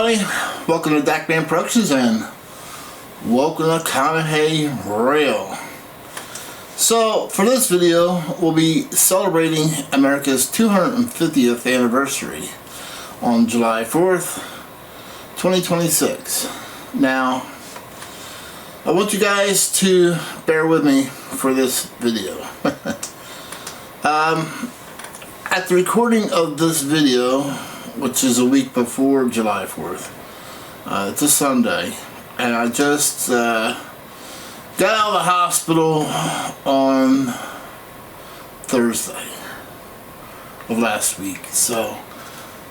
everybody, welcome to Dakman Productions and welcome to Conrail. So for this video we'll be celebrating America's 250th anniversary on July 4th, 2026. Now I want you guys to bear with me for this video. At the recording of this video, which is a week before July 4th, it's a Sunday, and I just got out of the hospital on Thursday of last week, so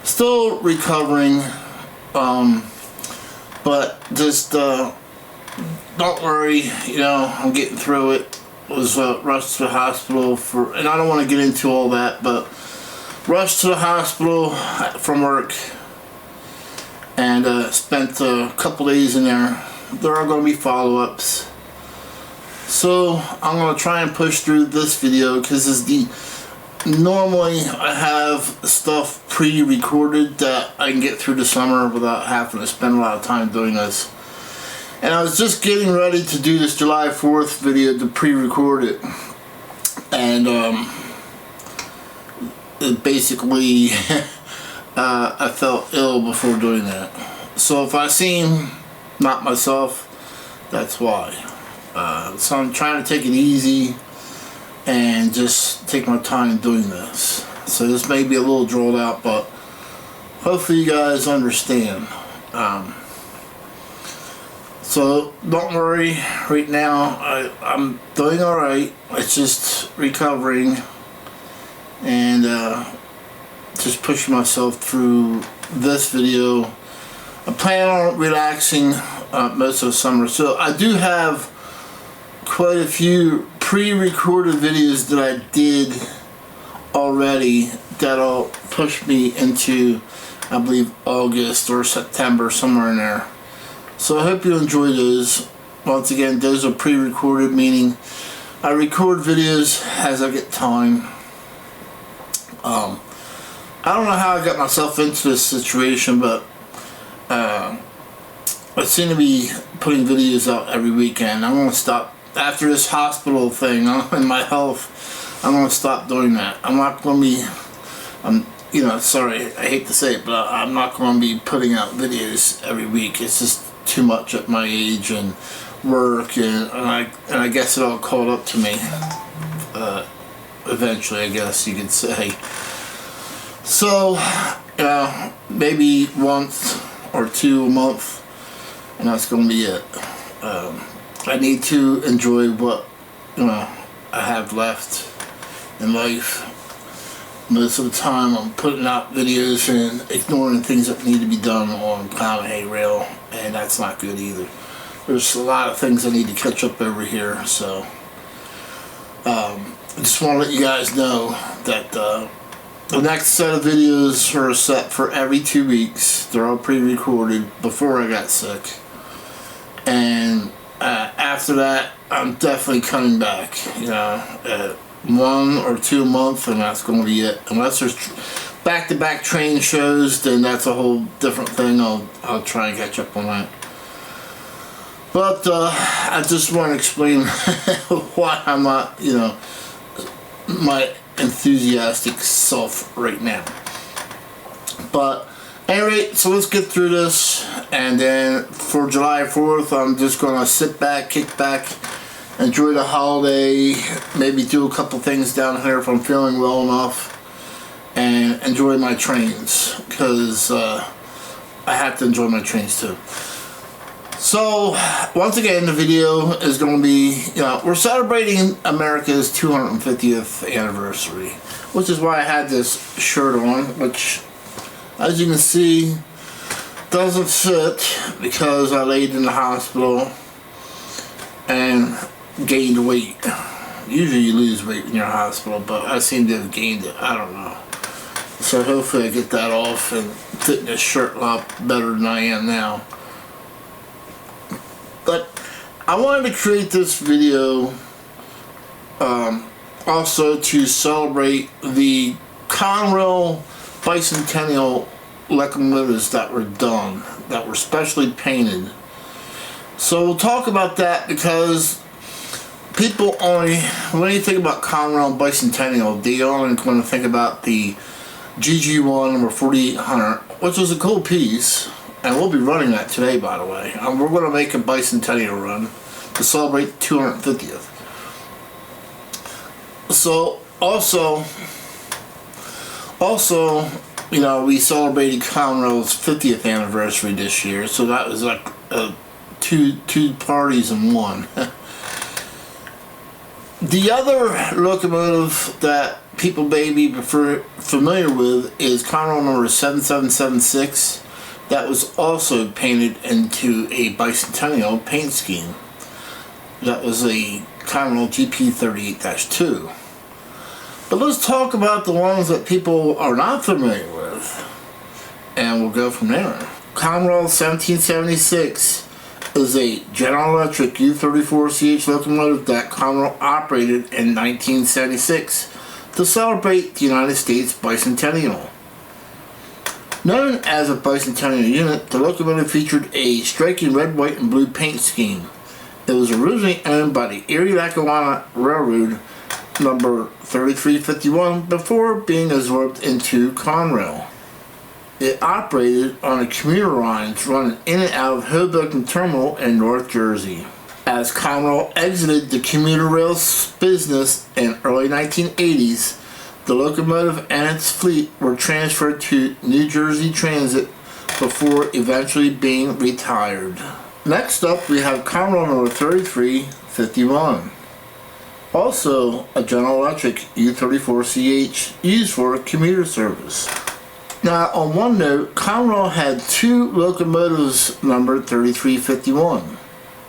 still recovering, but just don't worry, you know, I'm getting through it. Was rushed to the hospital for, and I don't want to get into all that, but rushed to the hospital from work and spent a couple days in there. There are going to be follow-ups, so I'm going to try and push through this video because normally I have stuff pre-recorded that I can get through the summer without having to spend a lot of time doing this. And I was just getting ready to do this July 4th video to pre-record it, and it basically I felt ill before doing that. So if I seem not myself, that's why. So I'm trying to take it easy and just take my time doing this. So this may be a little drawn out, but hopefully you guys understand. So don't worry, right now I'm doing alright. It's just recovering and just pushing myself through this video. I plan on relaxing most of the summer, so I do have quite a few pre-recorded videos that I did already that'll push me into, I believe, August or September, somewhere in there. So I hope you enjoy those. Once again, those are pre-recorded, meaning I record videos as I get time. I don't know how I got myself into this situation, but I seem to be putting videos out every weekend. I'm going to stop after this hospital thing and my health. I'm going to stop doing that. I'm not going to be, you know, sorry, I hate to say it, but I'm not going to be putting out videos every week. It's just too much at my age and work, and I guess it all caught up to me eventually, I guess you could say. So maybe once or two a month, and that's gonna be it. I need to enjoy what I have left in life. Most of the time I'm putting out videos and ignoring things that need to be done on Conrail, and that's not good either. There's a lot of things I need to catch up over here, so I just want to let you guys know that the next set of videos are set for every 2 weeks. They're all pre-recorded before I got sick, and after that I'm definitely coming back, you know, 1 or 2 a month, and that's going to be it. Unless there's back-to-back train shows, then that's a whole different thing. I'll try and catch up on that. But I just want to explain why I'm not, you know, my enthusiastic self right now. But anyway, so let's get through this, and then for July 4th I'm just going to sit back, kick back, enjoy the holiday, maybe do a couple things down here if I'm feeling well enough, and enjoy my trains, because I have to enjoy my trains too. So once again, the video is going to be, you know, we're celebrating America's 250th anniversary, which is why I had this shirt on, which as you can see doesn't fit because I laid in the hospital and gained weight. Usually you lose weight in your hospital, but I seem to have gained it. I don't know. So hopefully I get that off and fit in this shirt a lot better than I am now. But I wanted to create this video also to celebrate the Conrail Bicentennial locomotives that were done, that were specially painted. So we'll talk about that because people only, when you think about Conrail Bicentennial, they only going to think about the GG1 number 4800, which was a cool piece, and we'll be running that today, by the way. We're going to make a Bicentennial run to celebrate 250th. So also, you know, we celebrated Conrail's 50th anniversary this year, so that was like two parties in one. The other locomotive that people may be familiar with is Conrail number 7776. That was also painted into a Bicentennial paint scheme. That was a Conrail GP38-2. But let's talk about the ones that people are not familiar with, and we'll go from there. Conrail 1776 is a General Electric U34CH locomotive that Conrail operated in 1976 to celebrate the United States Bicentennial. Known as a Bicentennial unit, the locomotive featured a striking red, white, and blue paint scheme. It was originally owned by the Erie-Lackawanna Railroad number 3351 before being absorbed into Conrail. It operated on the commuter lines running in and out of Hoboken Terminal in North Jersey. As Conrail exited the commuter rail business in early 1980s, the locomotive and its fleet were transferred to New Jersey Transit before eventually being retired. Next up, we have Conrail number 3351. Also a General Electric U34CH used for commuter service. Now, on one note, Conrail had two locomotives numbered 3351,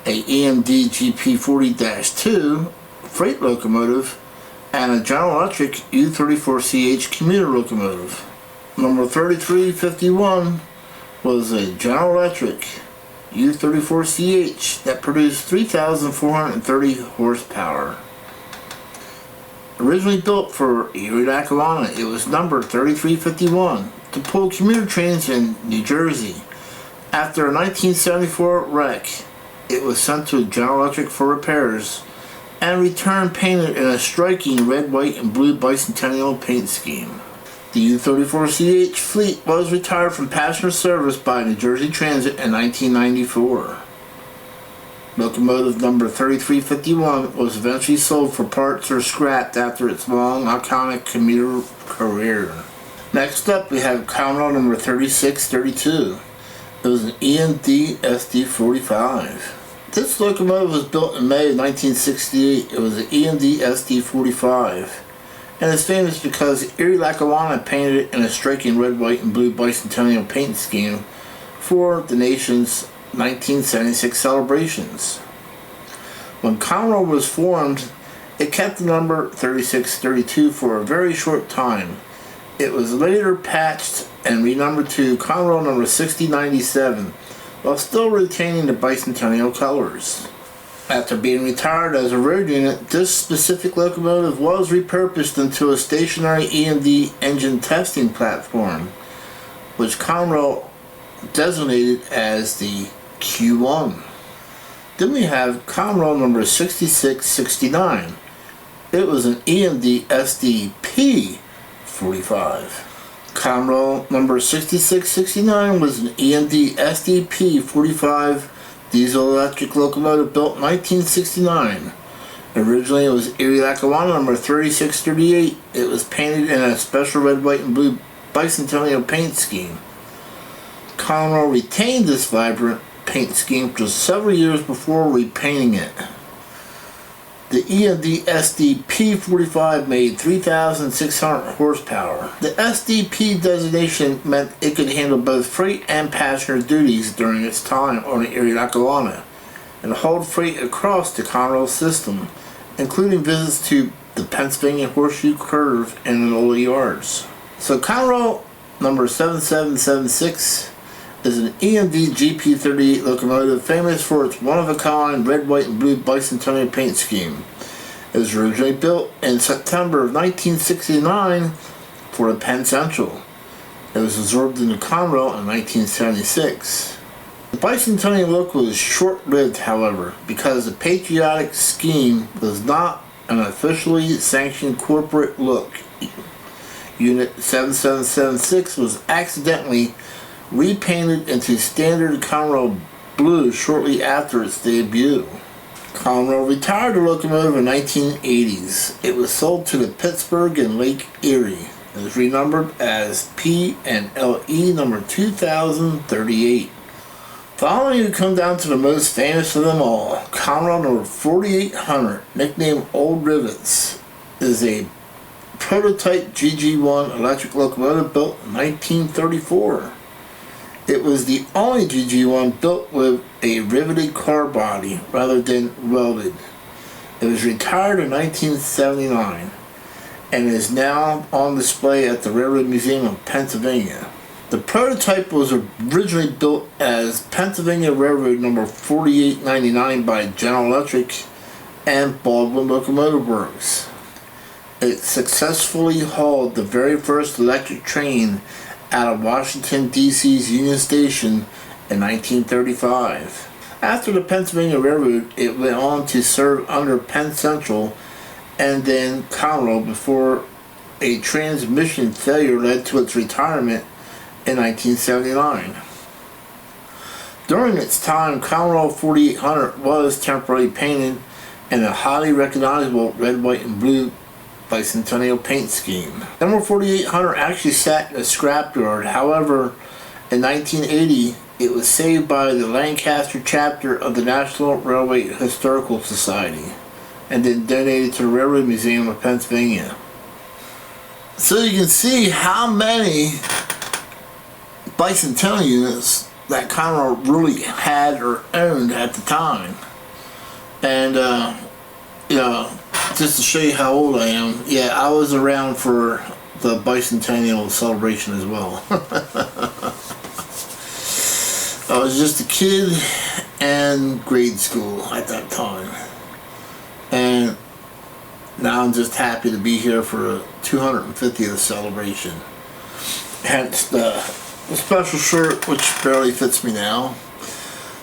a EMD GP40-2 freight locomotive and a General Electric U34CH commuter locomotive. Number 3351 was a General Electric U34CH that produced 3,430 horsepower. Originally built for Erie-Lackawanna, it was numbered 3351 to pull commuter trains in New Jersey. After a 1974 wreck, it was sent to General Electric for repairs and returned painted in a striking red, white, and blue Bicentennial paint scheme. The U34CH fleet was retired from passenger service by New Jersey Transit in 1994. Locomotive number 3351 was eventually sold for parts or scrapped after its long, iconic commuter career. Next up, we have Conrail number 3632. It was an EMD SD45. This locomotive was built in May of 1968. It was an EMD SD45. And is famous because Erie-Lackawanna painted it in a striking red, white, and blue Bicentennial paint scheme for the nation's 1976 celebrations. When Conrail was formed, it kept the number 3632 for a very short time. It was later patched and renumbered to Conrail number 6097, while still retaining the Bicentennial colors. After being retired as a road unit, this specific locomotive was repurposed into a stationary EMD engine testing platform, which Conrail designated as the Q1. Then we have Conrail number 6669. It was an EMD SDP 45. Conrail number 6669 was an EMD SDP 45 diesel electric locomotive built in 1969. Originally it was Erie-Lackawanna number 3638. It was painted in a special red, white, and blue Bicentennial paint scheme. Conrail retained this vibrant paint scheme for several years before repainting it. The EMD SDP 45 made 3,600 horsepower. The SDP designation meant it could handle both freight and passenger duties during its time on the Erie-Lackawanna and hauled freight across the Conrail system, including visits to the Pennsylvania Horseshoe Curve and Enola yards. So Conrail number 7776 is an EMD GP38 locomotive famous for its one-of-a-kind red, white, and blue Bicentennial paint scheme. It was originally built in September of 1969 for the Penn Central. It was absorbed into Conrail in 1976. The Bicentennial Look was short-lived, however, because the patriotic scheme was not an officially sanctioned corporate look. Unit 7776 was accidentally repainted into standard Conrail blue shortly after its debut. Conrail retired the locomotive in the 1980s. It was sold to the Pittsburgh and Lake Erie. It was renumbered as P&LE number 2038. Following, we come down to the most famous of them all. Conrail number 4800, nicknamed Old Rivets, is a prototype GG1 electric locomotive built in 1934. It was the only GG1 built with a riveted car body rather than welded. It was retired in 1979 and is now on display at the Railroad Museum of Pennsylvania. The prototype was originally built as Pennsylvania Railroad number 4899 by General Electric and Baldwin Locomotive Works. It successfully hauled the very first electric train out of Washington, D.C.'s Union Station in 1935. After the Pennsylvania Railroad, it went on to serve under Penn Central and then Conrail before a transmission failure led to its retirement in 1979. During its time, Conrail 4800 was temporarily painted in a highly recognizable red, white, and blue bicentennial paint scheme. Number 4800 actually sat in a scrapyard. However, in 1980, it was saved by the Lancaster chapter of the National Railway Historical Society and then donated to the Railroad Museum of Pennsylvania. So you can see how many bicentennial units that Conrail really had or owned at the time. And just to show you how old I am, yeah, I was around for the bicentennial celebration as well. I was just a kid and grade school at that time. And now I'm just happy to be here for a 250th celebration. Hence the special shirt, which barely fits me now.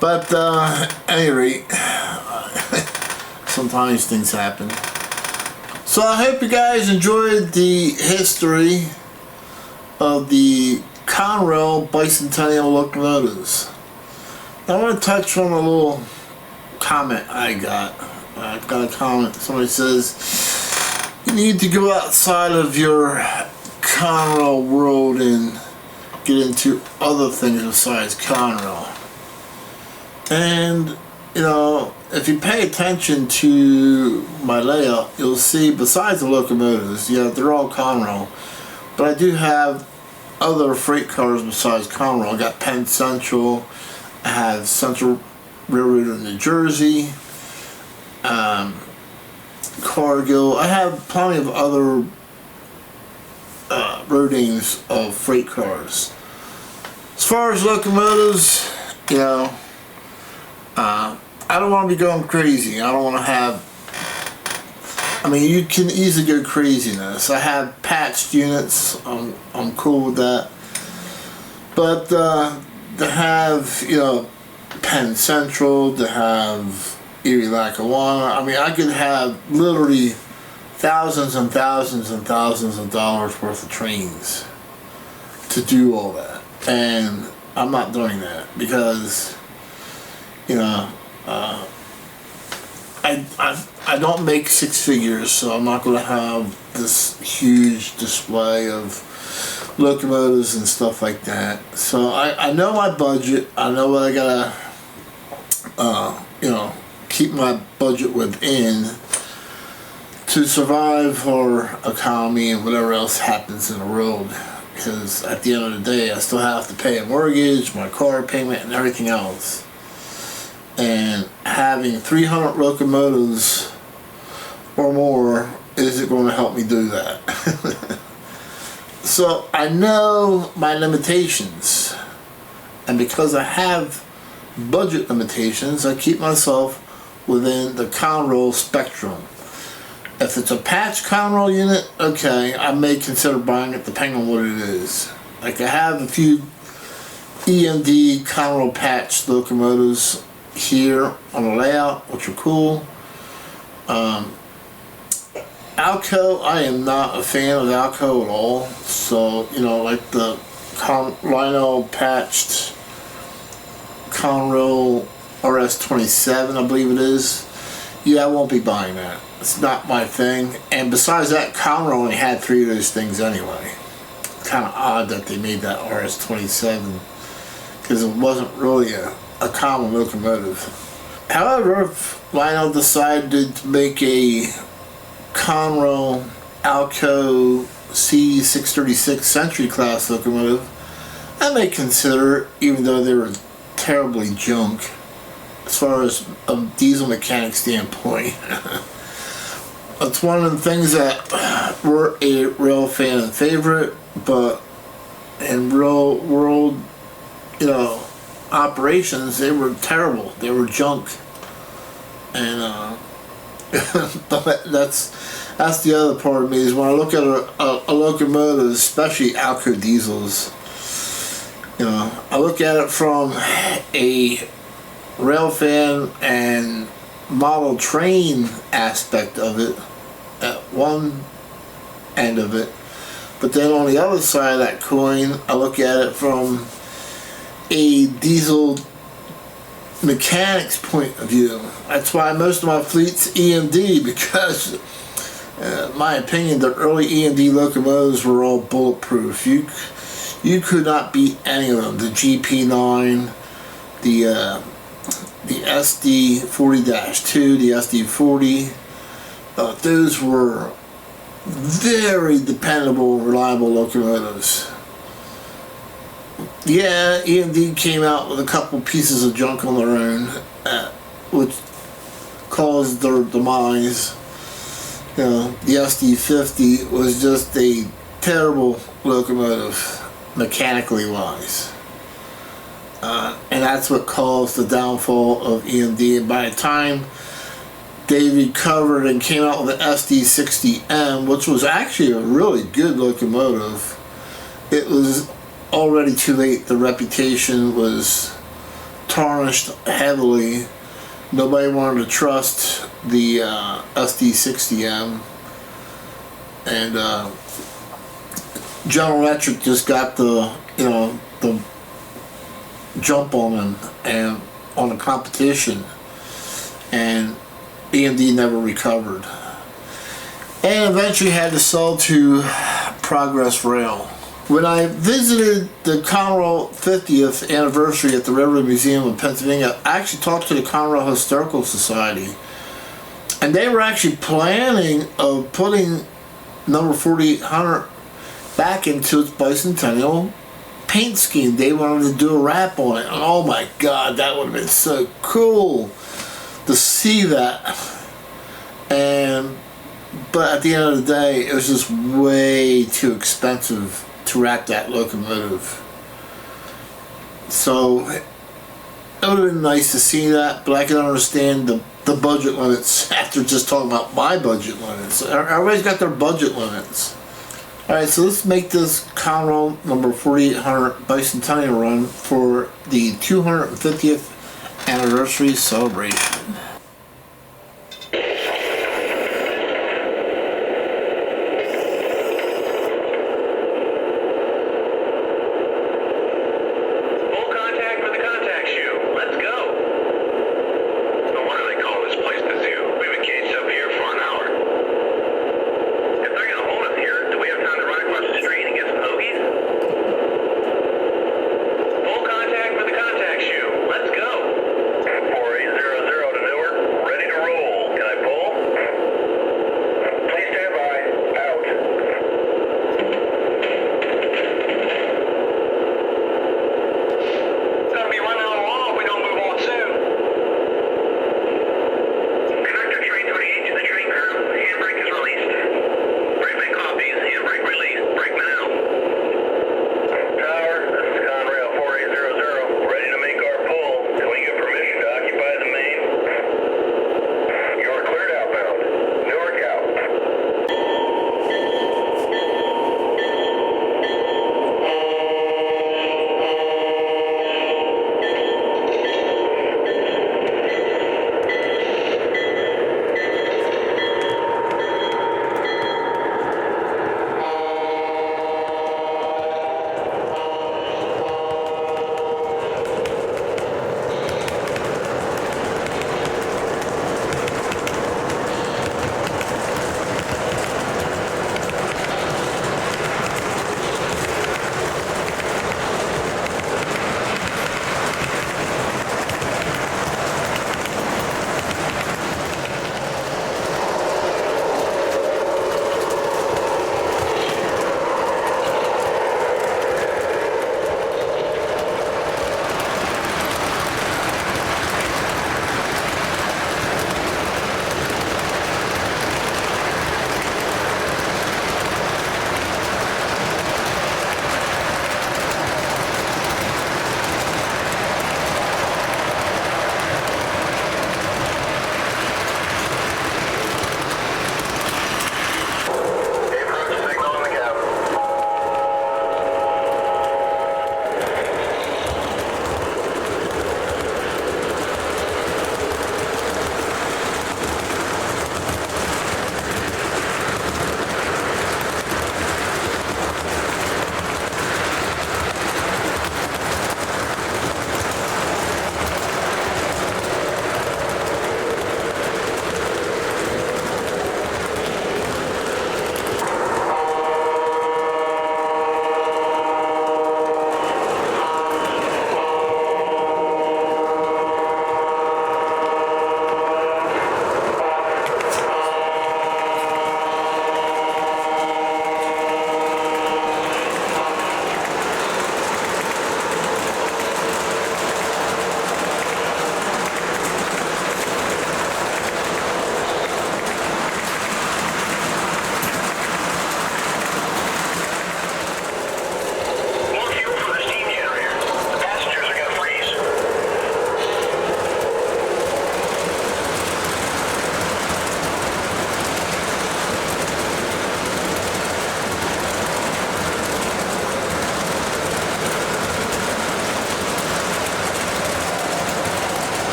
But at any rate, sometimes things happen. So I hope you guys enjoyed the history of the Conrail Bicentennial Locomotives. Now I want to touch on a little comment I got. I got a comment. Somebody says, you need to go outside of your Conrail world and get into other things besides Conrail. And, if you pay attention to my layout, you'll see besides the locomotives, yeah, they're all Conrail, but I do have other freight cars besides Conrail. I got Penn Central, I have Central Railroad of New Jersey, Cargill. I have plenty of other roadings of freight cars. As far as locomotives, I don't want to be going crazy. I don't want to have, you can easily go craziness. I have patched units. I'm cool with that. But to have, Penn Central, to have Erie Lackawanna, I could have literally thousands and thousands and thousands of dollars worth of trains to do all that. And I'm not doing that because, I don't make six figures, so I'm not going to have this huge display of locomotives and stuff like that. So I know my budget. I know what I gotta, keep my budget within to survive for economy and whatever else happens in the world. Because at the end of the day, I still have to pay a mortgage, my car payment, and everything else. And having 300 locomotives or more isn't going to help me do that. So I know my limitations, and because I have budget limitations, I keep myself within the Conrail spectrum. If it's a patch Conrail unit, okay, I may consider buying it depending on what it is. Like I have a few EMD Conrail patch locomotives here on the layout, which are cool. Alco, I am not a fan of Alco at all. So, you know, like the Lionel patched Conrail RS-27, I believe it is. Yeah, I won't be buying that. It's not my thing. And besides that, Conrail only had 3 of those things anyway. Kind of odd that they made that RS-27 because it wasn't really a common locomotive. However, if Lionel decided to make a Conrail Alco C636 Century class locomotive, I may consider it, even though they were terribly junk as far as a diesel mechanic standpoint. It's one of the things that were a rail fan and favorite, but in real world, you know, operations, they were terrible. They were junk. And but that's the other part of me, is when I look at a locomotive, especially Alco diesels, you know, I look at it from a rail fan and model train aspect of it at one end of it, but then on the other side of that coin, I look at it from a diesel mechanics point of view. That's why most of my fleet's EMD, because in my opinion, the early EMD locomotives were all bulletproof. You could not beat any of them. The GP9, the SD40-2, the SD40, those were very dependable, reliable locomotives. Yeah, EMD came out with a couple pieces of junk on their own, which caused their demise. You know, the SD50 was just a terrible locomotive, mechanically wise. And that's what caused the downfall of EMD. And by the time they recovered and came out with the SD60M, which was actually a really good locomotive, it was already too late. The reputation was tarnished heavily. Nobody wanted to trust the SD60M, and General Electric just got the jump on them and on the competition, and EMD never recovered, and eventually had to sell to Progress Rail. When I visited the Conrail 50th anniversary at the Railroad Museum of Pennsylvania, I actually talked to the Conrail Historical Society, and they were actually planning of putting number 4800 back into its bicentennial paint scheme. They wanted to do a wrap on it, and oh my god, that would have been so cool to see that. But at the end of the day, it was just way too expensive to wrap that locomotive. So it would have been nice to see that, but I can understand the budget limits after just talking about my budget limits. Everybody's got their budget limits. Alright, so let's make this Conrail number 4800 Bicentennial run for the 250th anniversary celebration. Full contact with the contact shoe. Let's go. 4800 to Newark.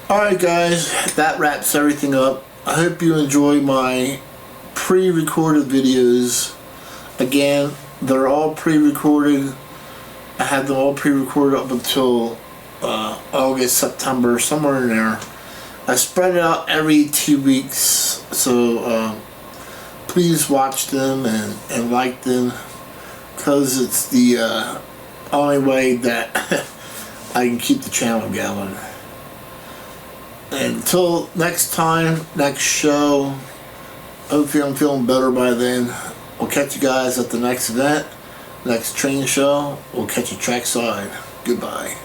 Alright guys, that wraps everything up. I hope you enjoy my pre-recorded videos. Again, they're all pre-recorded. I had them all pre-recorded up until August, September, somewhere in there. I spread it out every 2 weeks, so please watch them and like them, because it's the only way that I can keep the channel going. And until next time, next show, hopefully I'm feeling better by then. We'll catch you guys at the next event, next train show. We'll catch you trackside. Goodbye.